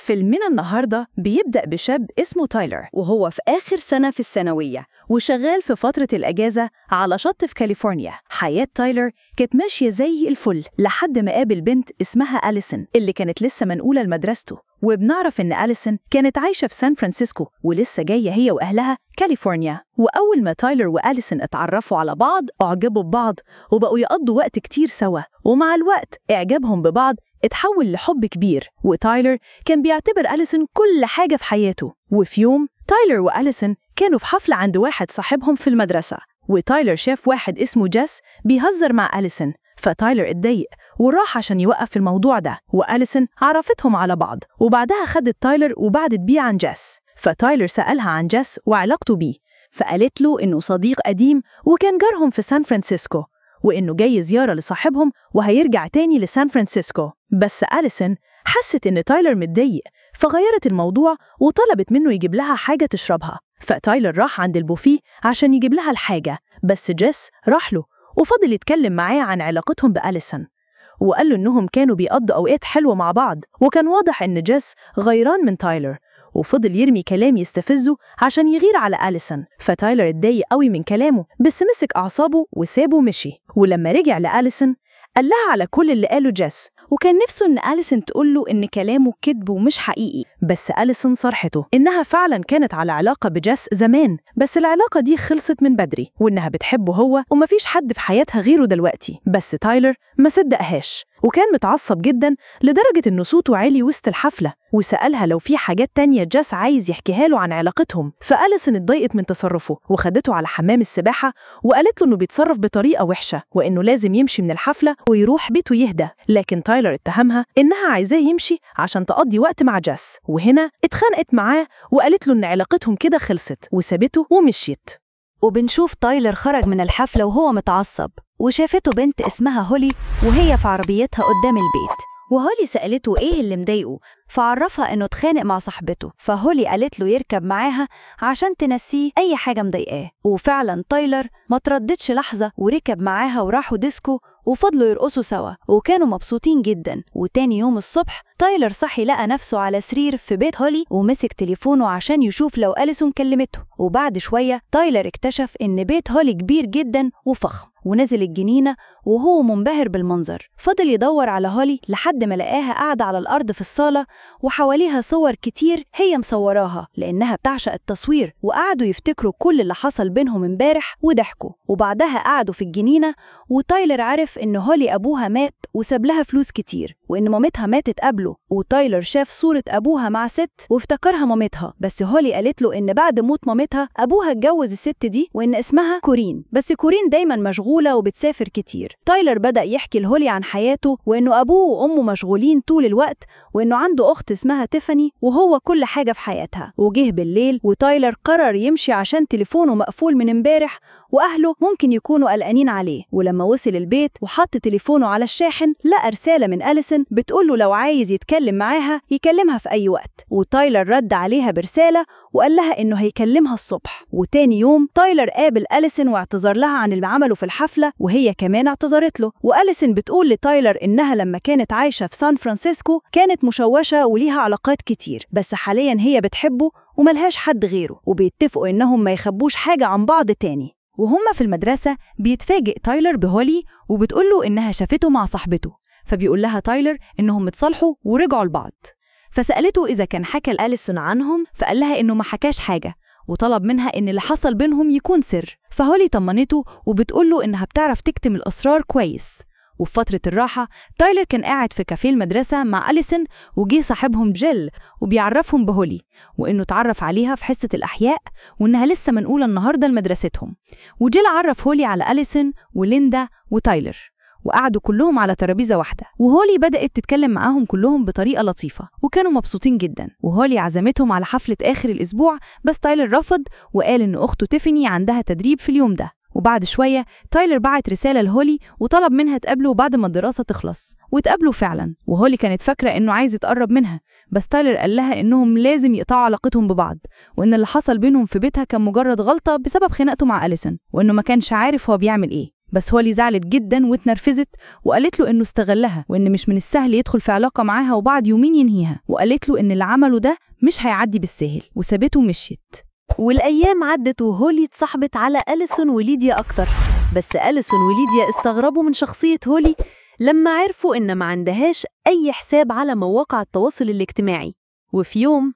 فيلمنا النهاردة بيبدأ بشاب اسمه تايلر، وهو في آخر سنة في الثانوية. وشغال في فترة الأجازة على شط في كاليفورنيا. حياة تايلر كانت ماشية زي الفل لحد ما قابل بنت اسمها أليسون اللي كانت لسه منقولة لمدرسته. وبنعرف إن أليسون كانت عايشة في سان فرانسيسكو ولسه جاية هي وأهلها كاليفورنيا. وأول ما تايلر وأليسون اتعرفوا على بعض أعجبوا ببعض وبقوا يقضوا وقت كتير سوا، ومع الوقت إعجابهم ببعض اتحول لحب كبير. وتايلر كان بيعتبر أليسون كل حاجة في حياته. وفي يوم تايلر وأليسون كانوا في حفلة عند واحد صاحبهم في المدرسة، وتايلر شاف واحد اسمه جيس بيهزر مع أليسون، فتايلر اتضايق وراح عشان يوقف الموضوع ده. وأليسون عرفتهم على بعض، وبعدها خدت تايلر وبعدت بيه عن جيس. فتايلر سألها عن جيس وعلاقته بيه، فقالت له إنه صديق قديم وكان جارهم في سان فرانسيسكو، وإنه جاي زيارة لصاحبهم وهيرجع تاني لسان فرانسيسكو. بس أليسون حست إن تايلر متضايق، فغيرت الموضوع وطلبت منه يجيب لها حاجة تشربها. فتايلر راح عند البوفيه عشان يجيب لها الحاجة، بس جيس راح له وفضل يتكلم معاه عن علاقتهم بأليسون، وقال له إنهم كانوا بيقضوا أوقات حلوة مع بعض. وكان واضح إن جيس غيران من تايلر، وفضل يرمي كلام يستفزه عشان يغير على أليسون. فتايلر اتضايق قوي من كلامه، بس مسك أعصابه وسابه ومشي. ولما رجع لأليسون قال لها على كل اللي قاله جيس، وكان نفسه إن أليسون تقول له إن كلامه كذب ومش حقيقي. بس أليسون صرحته إنها فعلا كانت على علاقة بجيس زمان، بس العلاقة دي خلصت من بدري، وإنها بتحبه هو ومفيش حد في حياتها غيره دلوقتي. بس تايلر ما صدقهاش، وكان متعصب جدا لدرجة إنه صوته عالي وسط الحفلة، وسألها لو في حاجات تانية جيس عايز يحكيها له عن علاقتهم. فأليسون اتضايقت من تصرفه وخدته على حمام السباحة وقالت له إنه بيتصرف بطريقة وحشة وإنه لازم يمشي من الحفلة ويروح بيته يهدى. لكن تايلر اتهمها إنها عايزاه يمشي عشان تقضي وقت مع جيس، وهنا اتخانقت معاه وقالت له إن علاقتهم كده خلصت وسابته ومشيت. وبنشوف تايلر خرج من الحفلة وهو متعصب، وشافته بنت اسمها هولي وهي في عربيتها قدام البيت. وهولي سألته إيه اللي مضايقه، فعرفها إنه اتخانق مع صاحبته. فهولي قالت له يركب معاها عشان تنسيه أي حاجة مضايقاه. وفعلا تايلر ما ترددش لحظة وركب معاها وراحوا ديسكو وفضلوا يرقصوا سوا وكانوا مبسوطين جدا. وتاني يوم الصبح تايلر صحي لقى نفسه على سرير في بيت هولي ومسك تليفونه عشان يشوف لو أليسون كلمته. وبعد شوية تايلر اكتشف إن بيت هولي كبير جدا وفخم، ونزل الجنينة وهو منبهر بالمنظر. فضل يدور على هولي لحد ما لقاها قاعدة على الأرض في الصالة وحواليها صور كتير هي مصوراها لأنها بتعشق التصوير. وقعدوا يفتكروا كل اللي حصل بينهم امبارح وضحكوا. وبعدها قعدوا في الجنينة وتايلر عرف إن هولي أبوها مات وساب لها فلوس كتير، وإن مامتها ماتت قبله. وتايلر شاف صورة أبوها مع ست وافتكرها مامتها، بس هولي قالت له إن بعد موت مامتها أبوها اتجوز الست دي وإن اسمها كورين، بس كورين دايما مشغولة وبتسافر كتير. تايلر بدأ يحكي لهولي عن حياته وإنه أبوه وأمه مشغولين طول الوقت، وإنه عنده أخت اسمها تيفاني وهو كل حاجة في حياتها. وجه بالليل وتايلر قرر يمشي عشان تليفونه مقفول من امبارح وأهله ممكن يكونوا قلقانين عليه. ولما وصل البيت وحط تليفونه على الشاحن لقى رسالة من أليسون بتقوله لو عايز يتكلم معاها يكلمها في أي وقت. وتايلر رد عليها برسالة وقال لها إنه هيكلمها الصبح. وتاني يوم تايلر قابل أليسون واعتذر لها عن اللي عمله في الحفلة، وهي كمان اعتذرت له. وأليسون بتقول لتايلر إنها لما كانت عايشة في سان فرانسيسكو كانت مشوشة وليها علاقات كتير، بس حاليا هي بتحبه وملهاش حد غيره، وبيتفقوا إنهم ما يخبوش حاجة عن بعض تاني. وهم في المدرسة بيتفاجئ تايلر بهولي وبتقوله إنها شافته مع صاحبته، فبيقول لها تايلر إنهم متصالحوا ورجعوا لبعض. فسألته إذا كان حكى لأليسون عنهم، فقال لها إنه ما حكاش حاجة، وطلب منها إن اللي حصل بينهم يكون سر. فهولي طمنته وبتقوله إنها بتعرف تكتم الأسرار كويس. وفي فترة الراحة تايلر كان قاعد في كافيه المدرسة مع أليسون، وجي صاحبهم جيل وبيعرفهم بهولي وإنه تعرف عليها في حصة الأحياء وإنها لسه منقولة النهاردة لمدرستهم. وجيل عرف هولي على أليسون وليندا وتايلر، وقعدوا كلهم على ترابيزة واحدة. وهولي بدأت تتكلم معاهم كلهم بطريقة لطيفة وكانوا مبسوطين جدا. وهولي عزمتهم على حفلة آخر الأسبوع، بس تايلر رفض وقال إن أخته تيفاني عندها تدريب في اليوم ده. وبعد شوية تايلر بعت رسالة لهولي وطلب منها تقابله بعد ما الدراسة تخلص، وتقابله فعلا. وهولي كانت فاكرة إنه عايز يتقرب منها، بس تايلر قال لها إنهم لازم يقطعوا علاقتهم ببعض، وإن اللي حصل بينهم في بيتها كان مجرد غلطة بسبب خناقته مع أليسون، وإنه ما كانش عارف هو بيعمل إيه. بس هولي زعلت جدا واتنرفزت وقالت له إنه استغلها وإن مش من السهل يدخل في علاقة معاها وبعد يومين ينهيها، وقالت له إن اللي عمله ده مش هيعدي بالسهل، وسابته ومشيت. والأيام عدت وهولي اتصاحبت على أليسون وليديا أكتر، بس أليسون وليديا استغربوا من شخصية هولي لما عرفوا إن ما عندهاش أي حساب على مواقع التواصل الاجتماعي. وفي يوم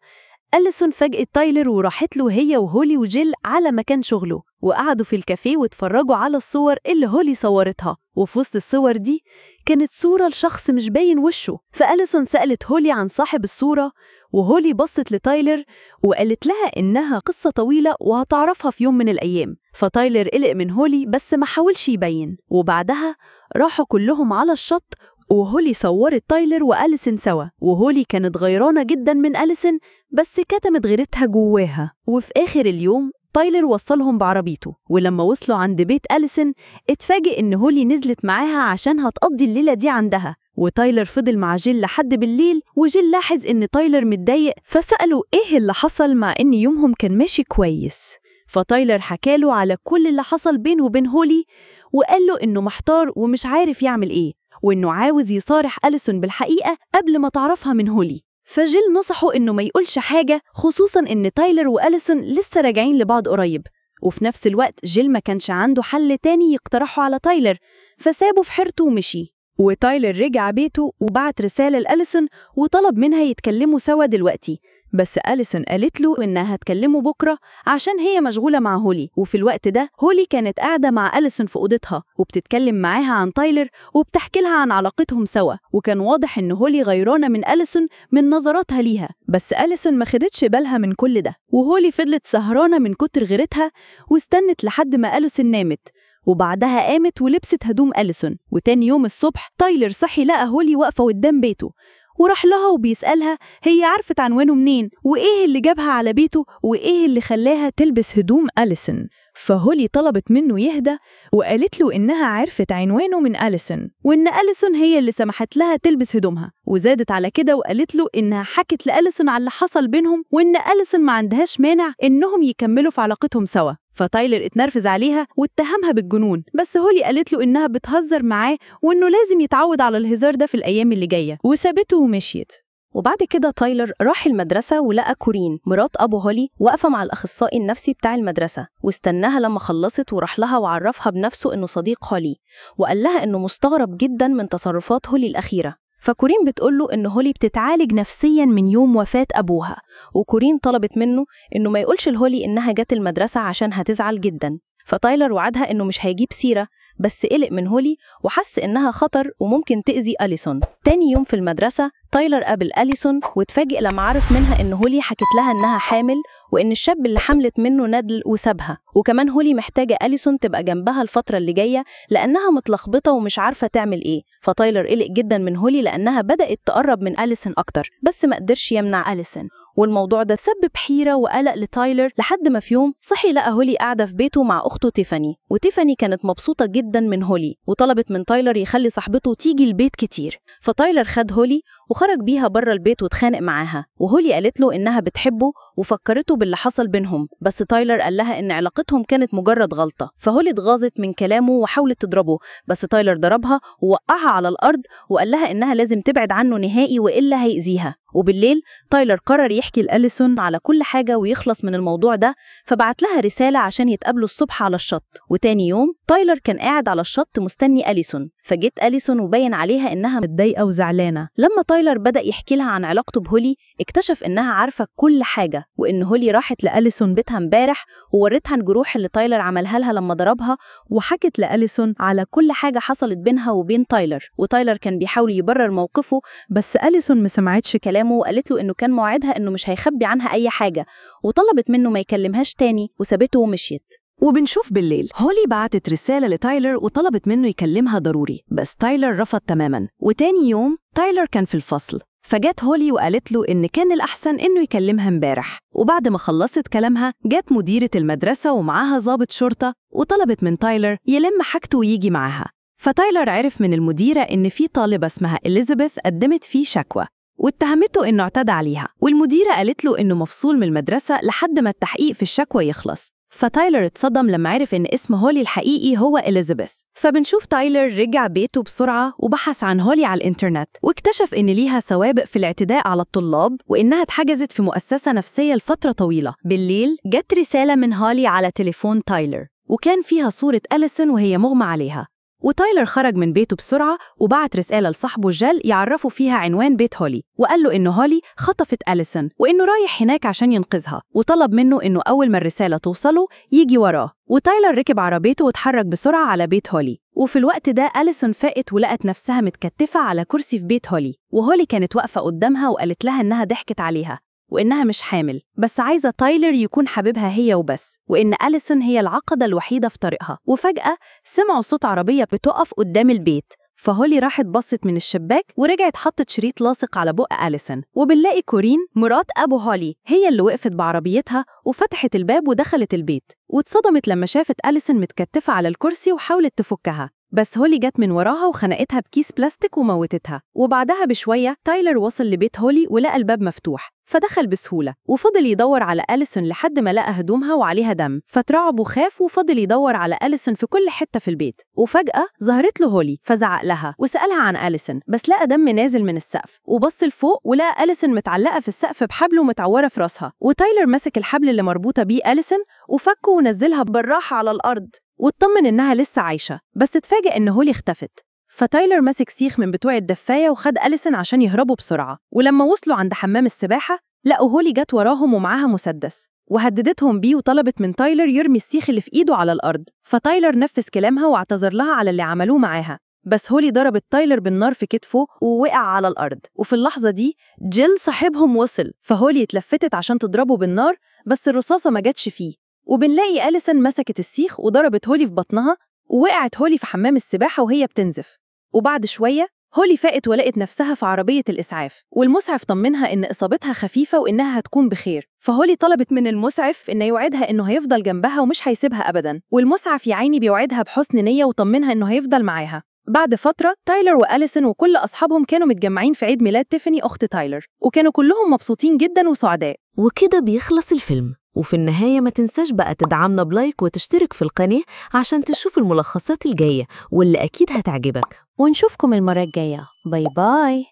أليسون فاجأت تايلر وراحت له هي وهولي وجيل على مكان شغله، وقعدوا في الكافيه واتفرجوا على الصور اللي هولي صورتها، وفي وسط الصور دي كانت صورة لشخص مش باين وشه. فأليسون سألت هولي عن صاحب الصورة، وهولي بصت لتايلر وقالت لها إنها قصة طويلة وهتعرفها في يوم من الأيام. فتايلر قلق من هولي بس ما حاولش يبين، وبعدها راحوا كلهم على الشط وهولي صورت تايلر وأليسون سوا، وهولي كانت غيرانة جدا من أليسون بس كتمت غيرتها جواها. وفي آخر اليوم تايلر وصلهم بعربيته، ولما وصلوا عند بيت أليسون اتفاجئ إن هولي نزلت معاها عشان هتقضي الليلة دي عندها، وتايلر فضل مع جيل لحد بالليل. وجيل لاحظ إن تايلر متضايق فسأله إيه اللي حصل مع إن يومهم كان ماشي كويس. فتايلر حكاله على كل اللي حصل بينه وبين هولي، وقال له إنه محتار ومش عارف يعمل إيه، وإنه عاوز يصارح أليسون بالحقيقة قبل ما تعرفها من هولي. فجيل نصحه إنه ما يقولش حاجة، خصوصاً إن تايلر وأليسون لسه راجعين لبعض قريب. وفي نفس الوقت جيل ما كانش عنده حل تاني يقترحه على تايلر، فسابه في حيرته ومشي. وتايلر رجع بيته وبعت رسالة لأليسون وطلب منها يتكلموا سوا دلوقتي، بس أليسون قالت له إنها هتكلمه بكرة عشان هي مشغولة مع هولي. وفي الوقت ده هولي كانت قاعدة مع أليسون في أوضتها وبتتكلم معاها عن تايلر وبتحكي لها عن علاقتهم سوا، وكان واضح إن هولي غيرانة من أليسون من نظراتها ليها، بس أليسون ما خدتش بالها من كل ده. وهولي فضلت سهرانة من كتر غيرتها واستنت لحد ما أليسون نامت، وبعدها قامت ولبست هدوم أليسون. وتاني يوم الصبح تايلر صحي لقى هولي واقفة قدام بيته، وراح لها وبيسألها هي عرفت عنوانه منين وإيه اللي جابها على بيته وإيه اللي خلاها تلبس هدوم أليسون. فهولي طلبت منه يهدى وقالت له إنها عرفت عنوانه من أليسون، وإن أليسون هي اللي سمحت لها تلبس هدومها، وزادت على كده وقالت له إنها حكت لأليسون على اللي حصل بينهم وإن أليسون ما عندهاش مانع إنهم يكملوا في علاقتهم سوا. فتايلر اتنرفز عليها واتهمها بالجنون، بس هولي قالت له إنها بتهزر معاه وإنه لازم يتعود على الهزار ده في الأيام اللي جاية، وسابته ومشيت. وبعد كده تايلر راح المدرسة ولقى كورين مرات أبو هولي واقفة مع الأخصائي النفسي بتاع المدرسة، واستناها لما خلصت وراح لها وعرفها بنفسه إنه صديق هولي، وقال لها إنه مستغرب جدا من تصرفات هولي الأخيرة. فكورين بتقوله إن هولي بتتعالج نفسيا من يوم وفاة أبوها، وكورين طلبت منه إنه ما يقولش لهولي إنها جت المدرسة عشان هتزعل جدا. فتايلر وعدها إنه مش هيجيب سيرة، بس قلق من هولي وحس إنها خطر وممكن تأذي أليسون. تاني يوم في المدرسة تايلر قابل أليسون واتفاجئ لما عرف منها إن هولي حكت لها إنها حامل وإن الشاب اللي حملت منه ندل وسابها، وكمان هولي محتاجة أليسون تبقى جنبها الفترة اللي جاية لأنها متلخبطة ومش عارفة تعمل إيه. فتايلر قلق جدا من هولي لأنها بدأت تقرب من أليسون أكتر، بس ما قدرش يمنع أليسون، والموضوع ده سبب حيرة وقلق لتايلر لحد ما في يوم صحي لقى هولي قاعدة في بيته مع أخته تيفاني، وتيفاني كانت مبسوطة جدا من هولي وطلبت من تايلر يخلي صاحبته تيجي البيت كتير. فتايلر خد هولي وخرج بيها بره البيت واتخانق معاها، وهولي قالت له إنها بتحبه وفكرته باللي حصل بينهم، بس تايلر قال لها إن علاقتهم كانت مجرد غلطة. فهولي اتغاظت من كلامه وحاولت تضربه، بس تايلر ضربها ووقعها على الأرض وقال لها إنها لازم تبعد عنه نهائي وإلا هيأذيها. وبالليل تايلر قرر يحكي لأليسون على كل حاجة ويخلص من الموضوع ده، فبعت لها رسالة عشان يتقابلوا الصبح على الشط. وتاني يوم تايلر كان قاعد على الشط مستني أليسون، فجت أليسون وبين عليها إنها متضايقة وزعلانة. لما تايلر بدأ يحكي لها عن علاقته بهولي اكتشف إنها عارفة كل حاجة، وإن هولي راحت لأليسون بيتها امبارح وورتها الجروح اللي تايلر عملها لها لما ضربها، وحكت لأليسون على كل حاجة حصلت بينها وبين تايلر. وتايلر كان بيحاول يبرر موقفه، بس أليسون ما سمعتش كلامه وقالت له إنه كان موعدها إنه مش هيخبي عنها أي حاجة، وطلبت منه ما يكلمهاش تاني وسابته ومشيت. وبنشوف بالليل هولي بعتت رسالة لتايلر وطلبت منه يكلمها ضروري، بس تايلر رفض تماماً. وتاني يوم تايلر كان في الفصل، فجت هولي وقالت له إن كان الأحسن إنه يكلمها امبارح. وبعد ما خلصت كلامها جت مديرة المدرسة ومعاها ضابط شرطة وطلبت من تايلر يلم حاجته ويجي معاها. فتايلر عرف من المديرة إن في طالبة اسمها إليزابيث قدمت فيه شكوى واتهمته إنه اعتدى عليها، والمديرة قالت له إنه مفصول من المدرسة لحد ما التحقيق في الشكوى يخلص. فتايلر اتصدم لما عرف إن اسم هولي الحقيقي هو إليزابيث. فبنشوف تايلر رجع بيته بسرعة وبحث عن هولي على الإنترنت، واكتشف إن ليها سوابق في الاعتداء على الطلاب وإنها اتحجزت في مؤسسة نفسية لفترة طويلة. بالليل جت رسالة من هولي على تليفون تايلر، وكان فيها صورة أليسون وهي مغمى عليها. وتايلر خرج من بيته بسرعة وبعت رسالة لصاحبه جيل يعرفه فيها عنوان بيت هولي، وقال له إنه هولي خطفت أليسون وإنه رايح هناك عشان ينقذها، وطلب منه إنه أول ما الرسالة توصله يجي وراه. وتايلر ركب عربيته واتحرك بسرعة على بيت هولي. وفي الوقت ده أليسون فاقت ولقت نفسها متكتفة على كرسي في بيت هولي، وهولي كانت واقفة قدامها وقالت لها إنها ضحكت عليها وإنها مش حامل، بس عايزة تايلر يكون حبيبها هي وبس، وإن أليسون هي العقبة الوحيدة في طريقها. وفجأة سمعوا صوت عربية بتقف قدام البيت، فهولي راحت بصت من الشباك ورجعت حطت شريط لاصق على بق أليسون. وبنلاقي كورين مرات أبو هولي هي اللي وقفت بعربيتها وفتحت الباب ودخلت البيت، واتصدمت لما شافت أليسون متكتفة على الكرسي وحاولت تفكها، بس هولي جت من وراها وخنقتها بكيس بلاستيك وموتتها. وبعدها بشوية تايلر وصل لبيت هولي ولقى الباب مفتوح، فدخل بسهولة وفضل يدور على أليسون لحد ما لقى هدومها وعليها دم، فترعب وخاف وفضل يدور على أليسون في كل حتة في البيت. وفجأة ظهرت له هولي فزعق لها وسألها عن أليسون، بس لقى دم نازل من السقف، وبص لفوق ولقى أليسون متعلقة في السقف بحبل ومتعورة في راسها. وتايلر مسك الحبل اللي مربوطة بيه أليسون وفكه ونزلها بالراحة على الأرض، واطمن إنها لسه عايشة، بس اتفاجئ إن هولي اختفت. فتايلر مسك سيخ من بتوع الدفاية وخد أليسون عشان يهربوا بسرعة. ولما وصلوا عند حمام السباحة لقوا هولي جت وراهم ومعاها مسدس، وهددتهم بيه وطلبت من تايلر يرمي السيخ اللي في إيده على الأرض. فتايلر نفذ كلامها واعتذر لها على اللي عملوه معاها، بس هولي ضربت تايلر بالنار في كتفه ووقع على الأرض. وفي اللحظة دي جيل صاحبهم وصل، فهولي اتلفتت عشان تضربه بالنار، بس الرصاصة ما جاتش فيه. وبنلاقي أليسون مسكت السيخ وضربت هولي في بطنها، ووقعت هولي في حمام السباحة وهي بتنزف. وبعد شوية هولي فاقت ولقت نفسها في عربية الإسعاف، والمسعف طمنها إن إصابتها خفيفة وإنها هتكون بخير. فهولي طلبت من المسعف إنه يوعدها إنه هيفضل جنبها ومش هيسيبها أبداً، والمسعف يا عيني بيوعدها بحسن نية وطمنها إنه هيفضل معاها. بعد فترة تايلر وأليسون وكل أصحابهم كانوا متجمعين في عيد ميلاد تيفاني أخت تايلر، وكانوا كلهم مبسوطين جداً وسعداء. وكده بيخلص الفيلم، وفي النهاية ما تنساش بقى تدعمنا بلايك وتشترك في القناة عشان تشوف الملخصات الجاية واللي أكيد هتعجبك. ونشوفكم المرة الجاية. باي باي.